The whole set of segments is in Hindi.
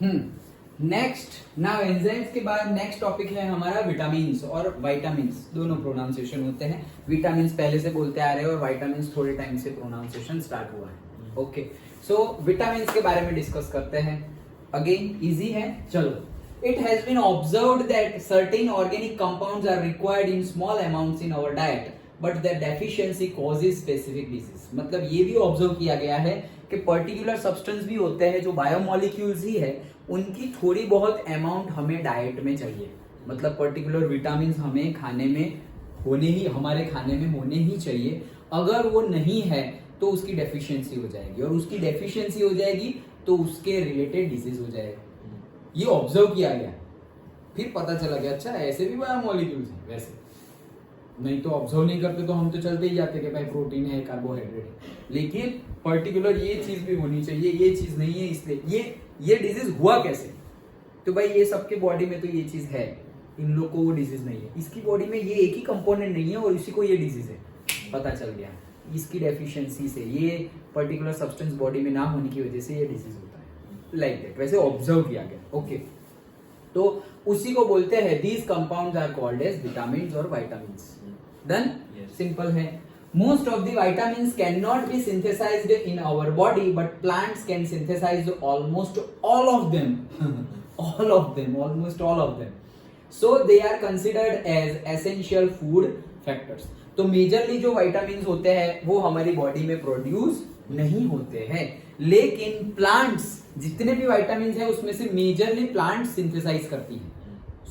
नेक्स्ट नाउ एंजाइम्स के बाद नेक्स्ट टॉपिक है हमारा विटामिन्स और वाइटामिन्स, दोनों प्रोनाउंसिएशन होते हैं। विटामिन्स पहले से बोलते आ रहे हैं और वाइटामिन्स थोड़े टाइम से प्रोनाउंसिएशन स्टार्ट हुआ है। ओके, सो विटामिन्स के बारे में डिस्कस करते हैं। अगेन इजी है, चलो। It has been observed that certain organic compounds are required in small amounts in our diet, but their deficiency causes specific disease। मतलब ये भी ऑब्जर्व किया गया है कि पर्टिकुलर सब्सटेंस भी होते हैं जो बायोमोलिक्यूल्स ही है, उनकी थोड़ी बहुत अमाउंट हमें डाइट में चाहिए। मतलब पर्टिकुलर विटामिन हमें खाने में होने ही, हमारे खाने में होने ही चाहिए। अगर वो नहीं है तो उसकी डेफिशिएंसी हो जाएगी, और उसकी डेफिशिएंसी हो जाएगी तो उसके रिलेटेड डिजीज हो जाएगा। ये ऑब्जर्व किया गया, फिर पता चला गया अच्छा ऐसे भी बायोमोलिक्यूल्स हैं। वैसे नहीं तो ऑब्जर्व नहीं करते तो हम तो चलते ही जाते कि भाई प्रोटीन है, कार्बोहाइड्रेट है, लेकिन पर्टिकुलर ये चीज भी होनी चाहिए, ये चीज नहीं है, इसलिए ये डिजीज हुआ कैसे। तो भाई ये सबके बॉडी में तो ये चीज है, इन लोग को वो डिजीज नहीं है, इसकी बॉडी में ये एक ही कंपोनेंट नहीं है और इसी को ये डिजीज है, पता चल गया। इसकी डेफिशिएंसी से, ये पर्टिकुलर सब्सटेंस बॉडी में ना होने की वजह से ये डिजीज होता है, लाइक दैट। वैसे ऑब्जर्व किया गया। ओके, तो उसी को बोलते हैं these compounds are called as vitamins और वाइटामिन्स। देन सिंपल है, most of the vitamins can not be synthesized in our body, but plants can synthesize almost all of them almost all of them, so they are considered as essential food factors. तो मेजरली जो विटामिन्स होते हैं वो हमारी बॉडी में प्रोड्यूस नहीं होते हैं, लेकिन प्लांट्स जितने भी विटामिन्स हैं उसमें से मेजरली प्लांट्स सिंथेसाइज करती हैं।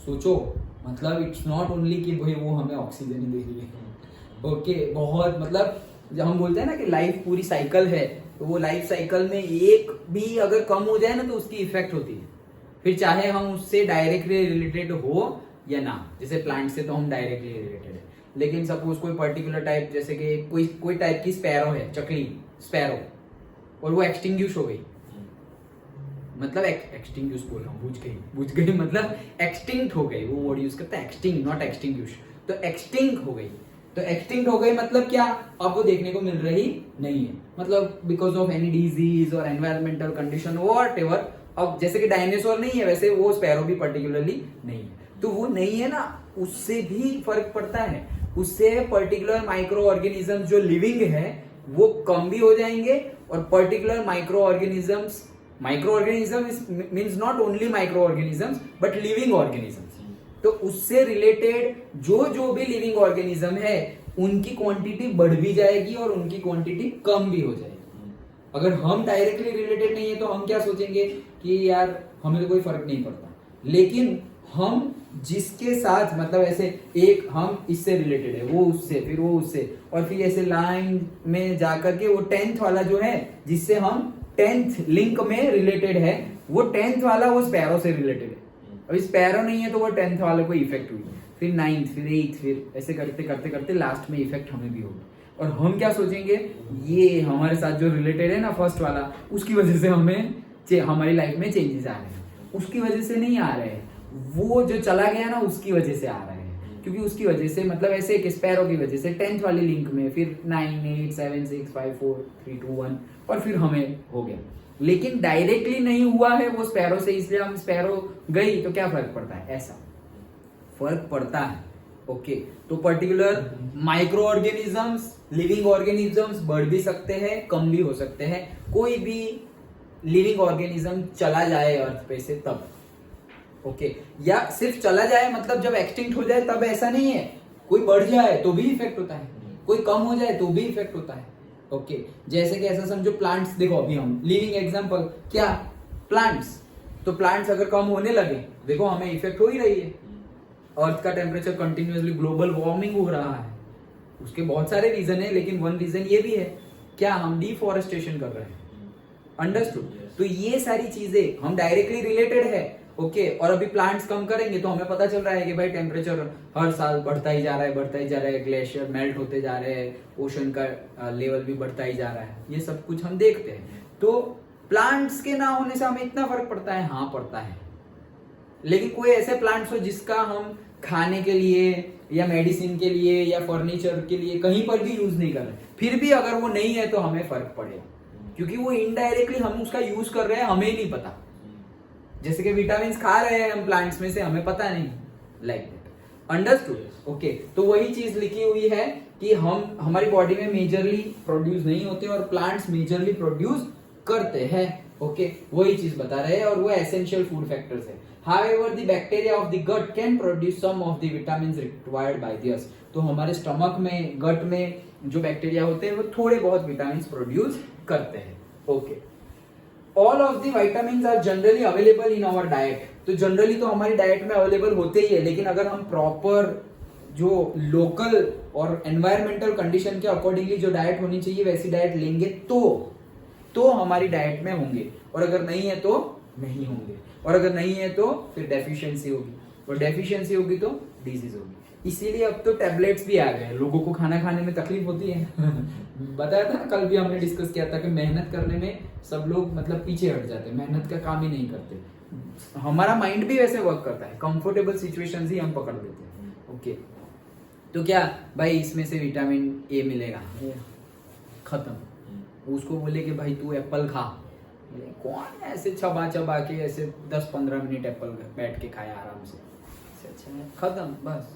सोचो, मतलब इट्स नॉट ओनली कि भाई वो हमें ऑक्सीजन ही दे रही है। ओके, बहुत मतलब जब हम बोलते हैं ना कि लाइफ पूरी साइकिल है, तो वो लाइफ साइकिल में एक भी अगर कम हो जाए ना तो उसकी इफेक्ट होती है, फिर चाहे हम उससे डायरेक्टली रिलेटेड हो या ना। जैसे प्लांट से तो हम डायरेक्टली रिलेटेड है, लेकिन सपोज कोई पर्टिकुलर टाइप, जैसे कि कोई टाइप की स्पैरो है, चकली स्पैरो, और वो एक्सटिंग्विश हो गई, मतलब एक्सटिंग्विश बोल रहा हूँ, बुझ गई मतलब एक्सटिंक्ट हो गई, वो वर्ड यूज करता है एक्सटिंग, नॉट एक्सटिंग्विश। तो एक्सटिंक्ट हो गई, तो एक्सटिंक्ट हो गई मतलब क्या, अब वो देखने को मिल रही नहीं है, मतलब बिकॉज ऑफ एनी डिजीज और एनवायरमेंटल कंडीशन व्हाटएवर। अब जैसे कि डायनासोर नहीं है, वैसे वो स्पैरो भी पर्टिकुलरली नहीं है, तो वो नहीं है ना, उससे भी फर्क पड़ता है। उससे पर्टिकुलर माइक्रो ऑर्गेनिज्म जो लिविंग है वो कम भी हो जाएंगे, और particular micro organisms means not only micro organisms but living organisms, तो उससे रिलेटेड जो भी लिविंग ऑर्गेनिज्म है उनकी क्वांटिटी बढ़ भी जाएगी और उनकी क्वांटिटी कम भी हो जाएगी। अगर हम डायरेक्टली रिलेटेड नहीं है तो हम क्या सोचेंगे कि यार हमें तो कोई फर्क नहीं पड़ता, लेकिन हम जिसके साथ, मतलब ऐसे एक हम इससे रिलेटेड है, वो उससे, फिर वो उससे, और फिर ऐसे लाइन में जाकर के वो 10th वाला जो है जिससे हम 10th लिंक में रिलेटेड है, वो 10th वाला वो स्पैरो से रिलेटेड है। अभी स्पैरो नहीं है तो वो 10th वाले को इफेक्ट हुई, फिर 9th, फिर 8th, फिर ऐसे करते करते करते लास्ट में इफेक्ट हमें भी होगी। और हम क्या सोचेंगे, ये हमारे साथ जो रिलेटेड है ना फर्स्ट वाला, उसकी वजह से हमें हमारी लाइफ में चेंजेस आ रहे हैं, उसकी वजह से नहीं आ रहे हैं, वो जो चला गया ना उसकी वजह से आ रहे हैं, क्योंकि उसकी वजह से, मतलब ऐसे एक स्पैरो की वजह से 10th वाली लिंक में फिर 9, 8, 7, 6, 5, 4, 3, 2, 1 और फिर हमें हो गया, लेकिन डायरेक्टली नहीं हुआ है वो स्पैरो से, इसलिए हम स्पैरो गई तो क्या फर्क पड़ता है, ऐसा फर्क पड़ता है। ओके, तो particular micro organisms, living organisms बढ़ भी सकते हैं, कम भी हो सकते हैं। कोई भी लिविंग ऑर्गेनिज्म चला जाए अर्थ पे से तब, ओके, या सिर्फ चला जाए मतलब जब एक्सटिंक्ट हो जाए तब, ऐसा नहीं है। कोई बढ़ जाए तो भी इफेक्ट होता है, कोई कम हो जाए तो भी इफेक्ट होता है। ओके, जैसे कि ऐसा समझो प्लांट्स, देखो अभी हम लिविंग एग्जांपल क्या, प्लांट्स, तो प्लांट्स अगर कम होने लगे, देखो हमें इफेक्ट हो ही रही है, अर्थ का टेम्परेचर कंटिन्यूअसली ग्लोबल वार्मिंग हो रहा है, उसके बहुत सारे रीजन है, लेकिन वन रीजन ये भी है, क्या हम डिफॉरेस्टेशन कर रहे हैं, अंडरस्टूड। तो ये सारी चीजें हम डायरेक्टली रिलेटेड है, ओके, और अभी प्लांट्स कम करेंगे तो हमें पता चल रहा है कि भाई टेम्परेचर हर साल बढ़ता ही जा रहा है, ग्लेशियर मेल्ट होते जा रहे हैं, ओशन का लेवल भी बढ़ता ही जा रहा है, ये सब कुछ हम देखते हैं। तो प्लांट्स के ना होने से हमें इतना फर्क पड़ता है, हाँ पड़ता है, लेकिन कोई ऐसे प्लांट्स हो जिसका हम खाने के लिए या मेडिसिन के लिए या फर्नीचर के लिए कहीं पर भी यूज नहीं कर रहे, फिर भी अगर वो नहीं है तो हमें फर्क पड़ेगा, क्योंकि वो इनडायरेक्टली हम उसका यूज कर रहे हैं, हमें ही नहीं पता। जैसे कि विटामिन खा रहे हैं हम प्लांट्स में से, हमें पता नहीं, लाइक दैट, अंडरस्टूड? ओके, तो वही चीज लिखी हुई है कि हम हमारी बॉडी में मेजरली प्रोड्यूस नहीं होते और प्लांट्स मेजरली प्रोड्यूस करते हैं। ओके, वही चीज बता रहे हैं और वो एसेंशियल फूड फैक्टर्स है। However, the bacteria of the gut can produce some of the vitamins required by us. तो हमारे स्टमक में, गट में जो बैक्टीरिया होते हैं वो थोड़े बहुत विटामिन प्रोड्यूस करते हैं। Okay, all of the vitamin are generally available in our diet. तो जनरली तो हमारी डाइट में अवेलेबल होते ही है, लेकिन अगर हम प्रॉपर जो लोकल और एनवायरमेंटल कंडीशन के अकॉर्डिंगली जो डाइट होनी चाहिए वैसी डाइट लेंगे तो हमारी डाइट में होंगे, और अगर नहीं है तो नहीं होंगे, और अगर नहीं है तो फिर डेफिशिएंसी होगी, और डेफिशिएंसी होगी तो डिजीज होगी। इसीलिए अब तो टैबलेट्स भी आ गए हैं। लोगों को खाना खाने में तकलीफ होती है बताया था ना, कल भी हमने डिस्कस किया था कि मेहनत करने में सब लोग मतलब पीछे हट जाते हैं, मेहनत का काम ही नहीं करते। हमारा माइंड भी वैसे वर्क करता है, कंफर्टेबल सिचुएशंस ही हम पकड़ लेते हैं। ओके, तो क्या भाई इसमें से विटामिन ए मिलेगा, खत्म। उसको बोले कि भाई तू एप्पल खा, कौन ऐसे चबा चबा के ऐसे 10-15 मिनट एप्पल बैठ के खाया आराम से, अच्छा है, खत्म, बस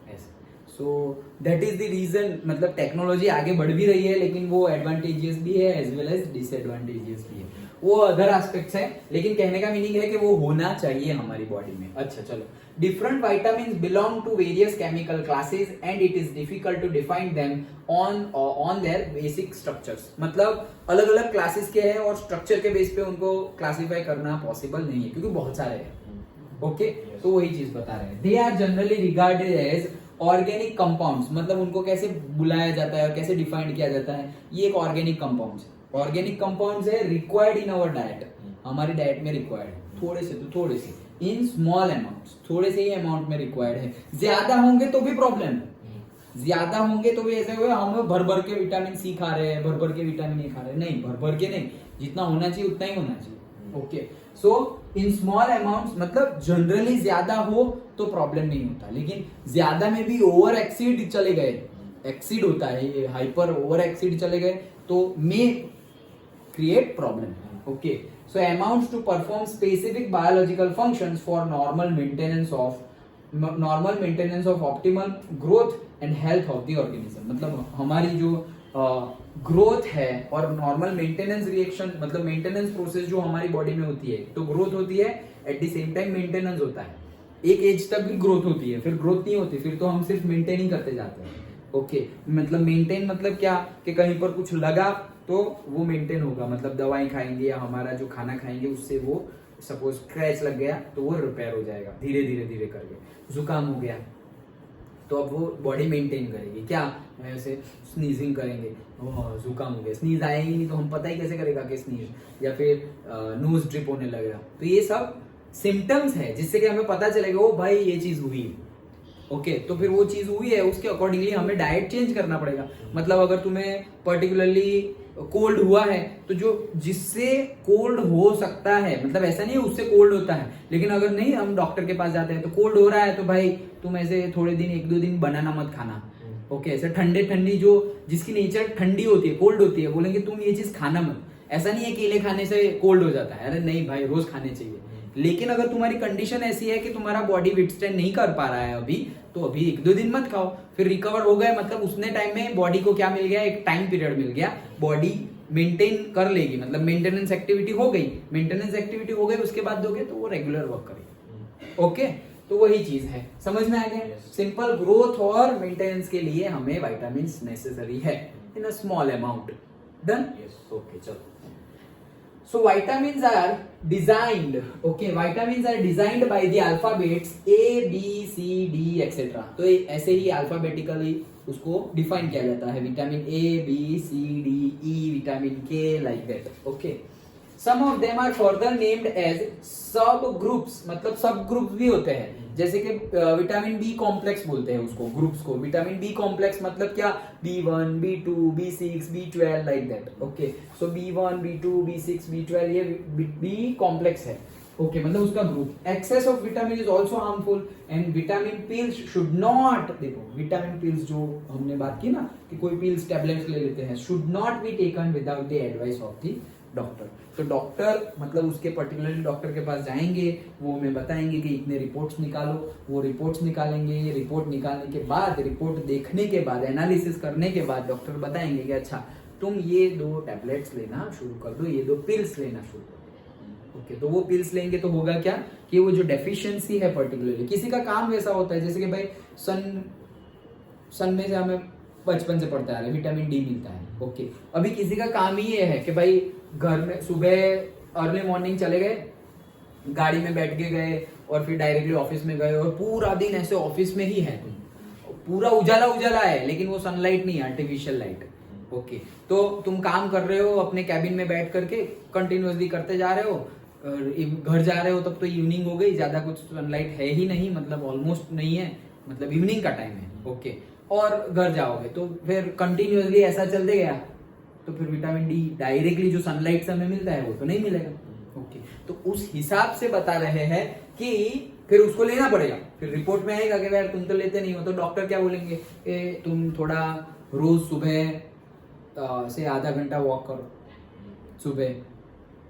ऐसे। So that is the reason, मतलब टेक्नोलॉजी आगे बढ़ भी रही है, लेकिन वो एडवांटेजेस भी है एज वेल एज डिसएडवांटेजेस भी है, वो अदर एस्पेक्ट्स है, लेकिन कहने का मीनिंग है कि वो होना चाहिए हमारी बॉडी में। अच्छा चलो, different vitamins belong to various chemical classes and it is difficult to define them on their basic structures। मतलब अलग अलग क्लासेस के हैं और स्ट्रक्चर के बेस पे उनको क्लासिफाई करना पॉसिबल नहीं है, क्योंकि बहुत सारे हैं। ओके, तो वही चीज बता रहे हैं। They are generally regarded as organic compounds, मतलब उनको कैसे बुलाया जाता है और कैसे डिफाइंड किया जाता है, ये एक ऑर्गेनिक कंपाउंड्स है। ऑर्गेनिक कंपाउंड्स है रिक्वायर्ड इन आवर डाइट, हमारी डाइट में रिक्वायर्ड है, थोड़े से तो थोड़े से, इन स्मॉल अमाउंट्स, थोड़े से ही अमाउंट में रिक्वायर्ड है। ज्यादा होंगे तो भी प्रॉब्लम है, ज्यादा होंगे तो भी ऐसे हुए हम भर भर के विटामिन सी खा रहे हैं, भर भर के विटामिन ए खा रहे हैं, नहीं, भर भर के नहीं, जितना होना चाहिए उतना ही होना चाहिए। Okay, so in small amounts, मतलब जनरली ज्यादा हो तो प्रॉब्लम नहीं होता, लेकिन ज्यादा में भी ओवर एक्सीड चले गए, एक्सीड होता है, हाइपर ओवर एक्सीड चले गए तो may create problem. Okay, so amounts to perform specific biological functions for normal maintenance of optimal growth and health of the organism। मतलब हमारी जो ग्रोथ है और नॉर्मल मेंटेनेंस रिएक्शन, मतलब मेंटेनेंस प्रोसेस जो हमारी बॉडी में होती है, तो ग्रोथ होती है at the same time maintenance होता है। एक एज तक भी ग्रोथ होती है, फिर ग्रोथ नहीं होती, फिर तो हम सिर्फ मेंटेन ही करते जाते हैं। ओके, मतलब मेंटेन मतलब क्या कि कहीं पर कुछ लगा तो वो मेंटेन होगा, मतलब दवाई खाएंगे या हमारा जो खाना खाएंगे उससे वो सपोज स्क्रैच लग गया तो वो रिपेयर हो जाएगा धीरे धीरे धीरे करके। जुकाम हो गया तो अब वो बॉडी मेंटेन करेगी, क्या ऐसे स्नीजिंग करेंगे, जुकाम हो गया, स्नीज आएगी नहीं तो हम पता ही कैसे करेगा कि स्नीज, या फिर नोज ड्रिप होने लगेगा, तो ये सब सिम्टम्स है जिससे कि हमें पता चलेगा ओ भाई ये चीज हुई। ओके, तो फिर वो चीज हुई है, उसके अकॉर्डिंगली हमें डाइट चेंज करना पड़ेगा। मतलब अगर तुम्हें पर्टिकुलरली कोल्ड हुआ है तो जो जिससे कोल्ड हो सकता है, मतलब ऐसा नहीं है उससे कोल्ड होता है, लेकिन अगर नहीं हम डॉक्टर के पास जाते हैं तो कोल्ड हो रहा है तो भाई तुम ऐसे थोड़े दिन 1-2 दिन बनाना मत खाना। ओके, ऐसे ठंडे ठंडी जो जिसकी नेचर ठंडी होती है, कोल्ड होती है, बोलेंगे तुम ये चीज खाना मत। ऐसा नहीं है केले खाने से कोल्ड हो जाता है, अरे नहीं भाई रोज खाने चाहिए। लेकिन अगर तुम्हारी कंडीशन ऐसी है कि तुम्हारा बॉडी विथस्टैंड नहीं कर पा रहा है अभी, तो अभी 1-2 दिन मत खाओ, फिर रिकवर हो गए, मतलब उसने टाइम में बॉडी को क्या मिल गया, एक टाइम पीरियड मिल गया, बॉडी मेंटेन कर लेगी, मतलब मेंटेनेंस एक्टिविटी हो गई, मेंटेनेंस एक्टिविटी हो गई उसके बाद दोगे तो वो रेगुलर वर्क करेगी। ओके, तो वही चीज है, समझ में आ गया। सिंपल ग्रोथ और मेंटेनेंस के लिए हमें विटामिन नेसेसरी है in a small amount. Done? Okay, चलो। So vitamins are designed, okay, vitamins are designed by the alphabets A, B, C, D, etc. तो ऐसे ही अल्फाबेटिकली उसको डिफाइन किया जाता है, vitamin A, B, C, D, E, vitamin K, like that. Okay. Some of them are further named as सब ग्रुप्स, मतलब सब ग्रुप्स भी होते हैं, जैसे कि विटामिन बी कॉम्प्लेक्स बोलते हैं उसको, ग्रुप्स को। विटामिन बी कॉम्प्लेक्स मतलब क्या, B1, B2, B6, B12 like that. Okay, so B1, B2, B6, B12 ये बी कॉम्प्लेक्स है। ओके, मतलब उसका group. Excess of vitamin is also harmful and vitamin pills should not, देखो विटामिन पिल्स जो हमने बात की ना कि कोई पिल्स टैबलेट्स ले लेते हैं, should not be taken without the advice of the doctor. तो डॉक्टर मतलब उसके पर्टिकुलरली डॉक्टर के पास जाएंगे, वो हमें बताएंगे कि इतने रिपोर्ट्स निकालो, वो रिपोर्ट्स निकालेंगे। ये रिपोर्ट निकालने के बाद, रिपोर्ट देखने के बाद, एनालिसिस करने के बाद डॉक्टर बताएंगे कि अच्छा तुम ये 2 टैबलेट्स लेना शुरू कर दो, ये 2 पिल्स लेना शुरू कर दो। ओके, तो वो पिल्स लेंगे तो होगा क्या कि वो जो डेफिशिएंसी है पर्टिकुलरली, किसी का काम वैसा होता है जैसे कि भाई सन में से हमें बचपन से पढ़ते आ रहे विटामिन डी मिलता है। ओके, अभी किसी का काम ही ये है कि भाई घर में सुबह अर्ली मॉर्निंग चले गए, गाड़ी में बैठ के गए और फिर डायरेक्टली ऑफिस में गए और पूरा दिन ऐसे ऑफिस में ही है तुम, पूरा उजाला उजाला है लेकिन वो सनलाइट नहीं है, आर्टिफिशियल लाइट। ओके, तो तुम काम कर रहे हो अपने कैबिन में बैठ करके, कंटिन्यूअसली करते जा रहे हो, घर जा रहे हो तब तो इवनिंग हो गई, ज्यादा कुछ सनलाइट है ही नहीं, मतलब ऑलमोस्ट नहीं है, मतलब इवनिंग का टाइम है। ओके, और घर जाओगे तो फिर कंटिन्यूअसली ऐसा चलते गया तो फिर विटामिन डी डायरेक्टली जो सनलाइट से हमें मिलता है वो तो नहीं मिलेगा। ओके, तो उस हिसाब से बता रहे हैं कि फिर उसको लेना पड़ेगा। फिर रिपोर्ट में आएगा कि यार तुम तो लेते नहीं हो, तो डॉक्टर क्या बोलेंगे तुम थोड़ा रोज सुबह से आधा घंटा वॉक करो, सुबह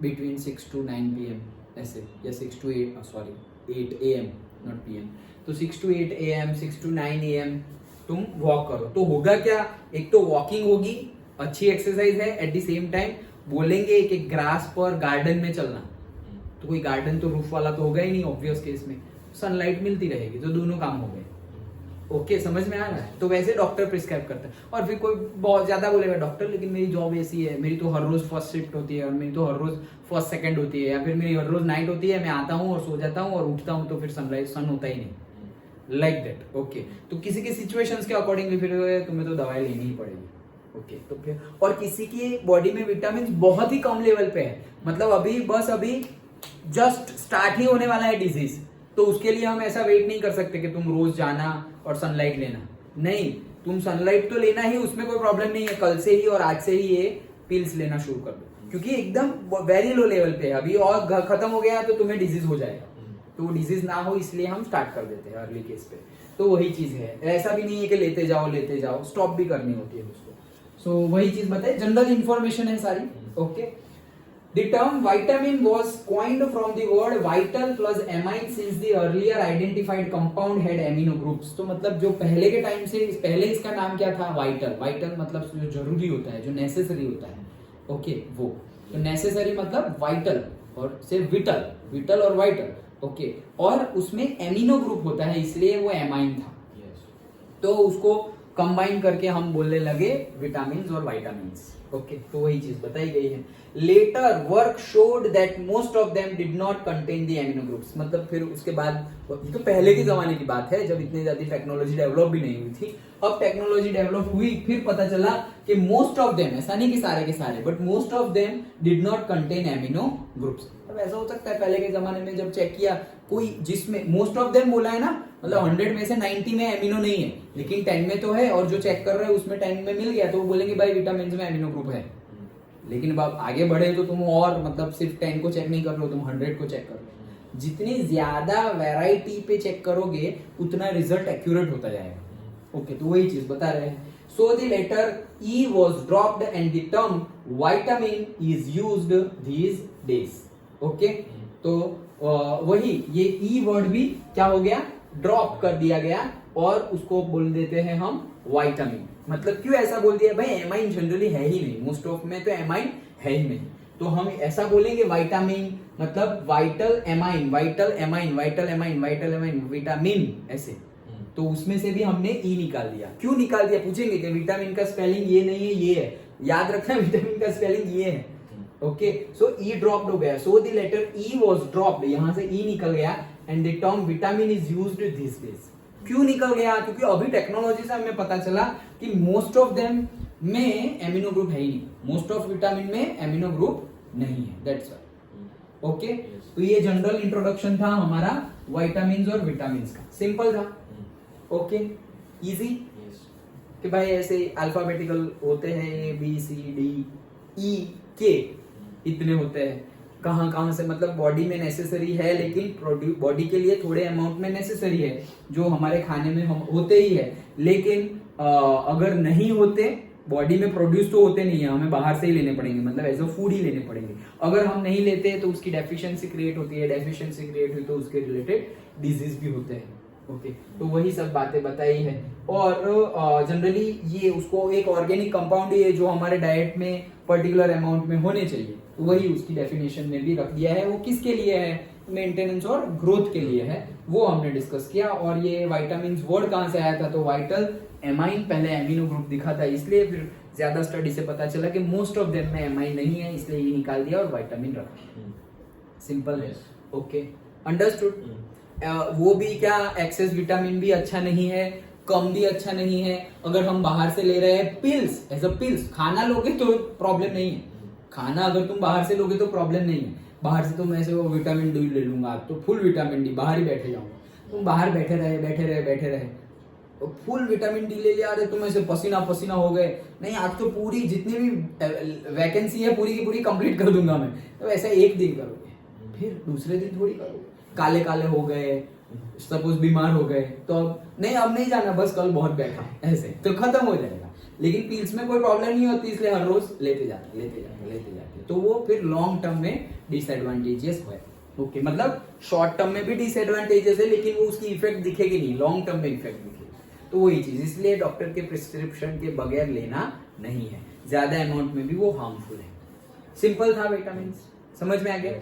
बिटवीन 6 to 9 PM ऐसे, या 6 to 8 AM नॉट PM, तो 6 to 8 AM 6 to 9 AM तुम वॉक करो। तो होगा क्या, एक तो वॉकिंग होगी, अच्छी एक्सरसाइज है, एट द सेम टाइम बोलेंगे कि ग्रास पर गार्डन में चलना, तो कोई गार्डन तो रूफ वाला तो होगा ही नहीं ऑब्वियस केस में, सनलाइट मिलती रहेगी, तो दोनों काम हो गए। ओके, समझ में आ रहा है? तो वैसे डॉक्टर प्रिस्क्राइब करता है। और फिर कोई बहुत ज्यादा बोलेगा डॉक्टर लेकिन मेरी जॉब ऐसी है, मेरी तो हर रोज फर्स्ट शिफ्ट होती है और मेरी तो हर रोज फर्स्ट सेकंड होती है, या फिर मेरी हर रोज नाइट होती है, मैं आता हूँ और सो जाता हूँ और उठता हूँ तो फिर सन होता ही नहीं, लाइक दैट। ओके, तो किसी के सिचुएशंस के अकॉर्डिंगली फिर तुम्हें तो दवाई लेनी ही पड़ेगी। ओके, तो फिर और किसी की बॉडी में विटामिन बहुत ही कम लेवल पे है, मतलब अभी जस्ट स्टार्ट ही होने वाला है डिजीज, तो उसके लिए हम ऐसा वेट नहीं कर सकते कि तुम रोज जाना और सनलाइट लेना, नहीं, तुम सनलाइट तो लेना ही, उसमें कोई प्रॉब्लम नहीं है, कल से ही और आज से ही ये पिल्स लेना शुरू कर दो, क्योंकि एकदम वेरी लो लेवल पे है अभी, और खत्म हो गया तो तुम्हें डिजीज हो जाएगा, तो वो डिजीज ना हो इसलिए हम स्टार्ट कर देते हैं अर्ली केस पे। तो वही चीज है, ऐसा भी नहीं है कि लेते जाओ, स्टॉप भी करनी होती है उसको। सो वही चीज बताए, जनरल इंफॉर्मेशन है सारी। Okay, The term vitamin was coined from the word vital plus amine since the earlier identified compound had amino groups। तो मतलब जो पहले के टाइम से, पहले इसका नाम क्या था, वाइटल। वाइटल मतलब जो जरूरी होता है, जो नेसेसरी होता है। ओके, वो तो नेसेसरी मतलब वाइटल और से विटल और वाइटल। ओके, और उसमें एमिनो ग्रुप होता है इसलिए वो एमाइन था। तो उसको कंबाइन करके हम बोलने लगे विटामिन और वाइटामिन्स। ओके, तो वही चीज बताई गई है। Later work showed that most of them did not contain the amino groups, मतलब फिर उसके बाद, ये तो पहले के जमाने की बात है जब इतनी ज्यादा टेक्नोलॉजी डेवलप भी नहीं हुई थी। अब टेक्नोलॉजी डेवलप हुई, फिर पता चला कि मोस्ट ऑफ देम, ऐसा नहीं कि सारे के सारे, but most of them did not contain amino groups. अब ऐसा हो सकता है पहले के जमाने में जब चेक किया कोई, जिसमें मोस्ट ऑफ देम बोला है ना, मतलब 100 में से 90 में एमिनो नहीं है, लेकिन 10 में तो है, और जो चेक कर रहे हैं उसमें 10 में मिल गया, तो वो बोलेंगे भाई विटामिन में एमिनो ग्रुप है। लेकिन अब आप आगे बढ़े तो तुम और मतलब सिर्फ 10 को चेक नहीं कर रहे हो, तुम 100 को चेक कर रहे हो। जितनी ज्यादा वैरायटी पे चेक करोगे उतना रिजल्ट एक्यूरेट होता जाएगा। ओके, तो वही चीज बता रहे हैं। So the letter e was dropped and the term vitamin is used these days. Okay, तो वही ये ई वर्ड भी क्या हो गया, ड्रॉप कर दिया गया और उसको बोल देते हैं हम विटामिन। मतलब क्यों ऐसा बोल दिया भाई, एमाइन जनरली है ही नहीं, मोस्ट ऑफ में तो एमाइन है ही नहीं, तो हम ऐसा बोलेंगे विटामिन मतलब वाइटल एमाइन, विटामिन ऐसे। तो उसमें से भी हमने ई निकाल दिया। क्यों निकाल दिया पूछेंगे कि विटामिन का स्पेलिंग ये नहीं है, ये है, याद रखना विटामिन का स्पेलिंग ये है। ओके, सो ई ड्रॉप्ड हो गया, so the letter e was dropped, यहां से ई निकल गया, and the term vitamin is used this days. क्यों निकल गया, क्योंकि अभी टेक्नोलॉजी से हमें पता चला कि मोस्ट ऑफ देम में एमिनो ग्रुप है ही नहीं, मोस्ट ऑफ विटामिन में एमिनो ग्रुप नहीं है, दैट्स व्हाई। ओके, तो ये जनरल इंट्रोडक्शन था हमारा विटामिन्स और विटामिन्स का, सिंपल था। ओके, इजी कि भाई ऐसे अल्फाबेटिकल होते हैं, A B C D E के इतने होते हैं, कहाँ से, मतलब बॉडी में नेसेसरी है, लेकिन बॉडी के लिए थोड़े अमाउंट में नेसेसरी है, जो हमारे खाने में हम होते ही है, लेकिन अगर नहीं होते बॉडी में प्रोड्यूस तो होते नहीं है, हमें बाहर से ही लेने पड़ेंगे, मतलब एज अ फूड ही लेने पड़ेंगे। अगर हम नहीं लेते तो उसकी डेफिशिएंसी क्रिएट होती है, डेफिशिएंसी क्रिएट हुई तो उसके रिलेटेड डिजीज भी होते हैं। ओके, तो वही सब बातें बताई है। और जनरली ये उसको एक ऑर्गेनिक कंपाउंड ही है जो हमारे डाइट में पर्टिकुलर अमाउंट में होने चाहिए, तो वही उसकी डेफिनेशन में भी रख दिया है। वो किसके लिए है? मेंटेनेंस और ग्रोथ के लिए है, वो हमने डिस्कस किया। और ये विटामिन वर्ड कहाँ से आया था? तो वाइटल एमाइन, पहले एमिनो ग्रुप दिखा था, इसलिए फिर ज्यादा स्टडी से पता चला कि मोस्ट ऑफ देम में एमाइन नहीं है, इसलिए ये निकाल दिया और विटामिन रखा। सिंपल है। Okay, understood. वो भी क्या, एक्सेस विटामिन भी अच्छा नहीं है, कम भी अच्छा नहीं है। अगर हम बाहर से ले रहे हैं पिल्स, एज अ पिल्स, खाना लोगे तो प्रॉब्लम नहीं है, खाना अगर तुम बाहर से लोगे तो प्रॉब्लम नहीं है। बाहर से तो मैं से वो विटामिन डी ले लूंगा, तो फुल विटामिन डी, बाहर ही बैठे जाऊंगा। तुम बाहर बैठे रहे, तो फुल विटामिन डी ले लिया, अरे तुम ऐसे पसीना पसीना हो गए, नहीं आज तो पूरी जितनी भी वैकेंसी है पूरी की पूरी कंप्लीट कर दूंगा मैं, तो ऐसा एक दिन करोगे, फिर दूसरे दिन थोड़ी करोगे। काले काले हो गए, सपोज बीमार हो गए, तो अब नहीं जाना, बस कल बहुत बैठा, ऐसे तो खत्म हो जाएगा। लेकिन पील्स में कोई प्रॉब्लम नहीं होती, इसलिए हर रोज लेते जाते, तो वो फिर लॉन्ग टर्म में डिसएडवांटेजेस है। ओके, मतलब शॉर्ट टर्म में भी डिसएडवांटेजेस है, लेकिन वो उसकी इफेक्ट दिखेगी नहीं, लॉन्ग टर्म में इफेक्ट दिखेगी। तो वही चीज, इसलिए डॉक्टर के प्रिस्क्रिप्शन के बगैर लेना नहीं है, ज्यादा अमाउंट में भी वो हार्मफुल है। सिंपल था विटामिन, समझ में आ गया?